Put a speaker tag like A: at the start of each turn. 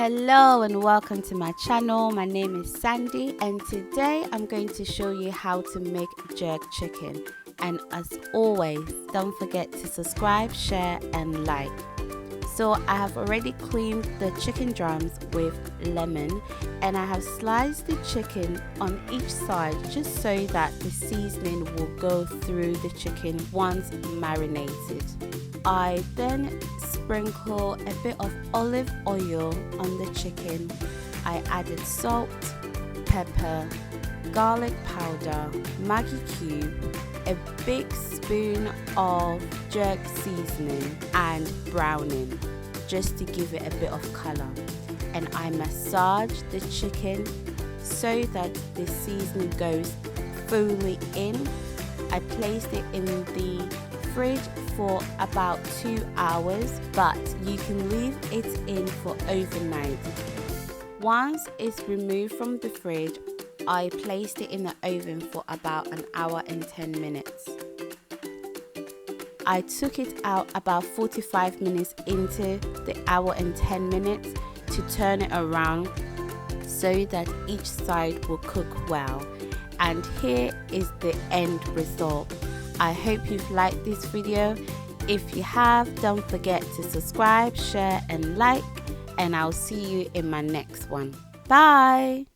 A: Hello and welcome to my channel. My name is Sandy and today I'm going to show you how to make jerk chicken. And as always, don't forget to subscribe, share and like. So I have already cleaned the chicken drums with lemon and I have sliced the chicken on each side just so that the seasoning will go through the chicken once marinated. I then sprinkle a bit of olive oil on the chicken. I added salt, pepper, garlic powder, Maggie cube, a big spoon of jerk seasoning and browning just to give it a bit of color. And I massage the chicken so that the seasoning goes fully in. I placed it in the fridge for about 2 hours, but you can leave it in for overnight. Once it's removed from the fridge, I placed it in the oven for about an hour and 10 minutes. I took it out about 45 minutes into the hour and 10 minutes to turn it around so that each side will cook well. And here is the end result. I hope you've liked this video. If you have, don't forget to subscribe, share and like, and I'll see you in my next one. Bye!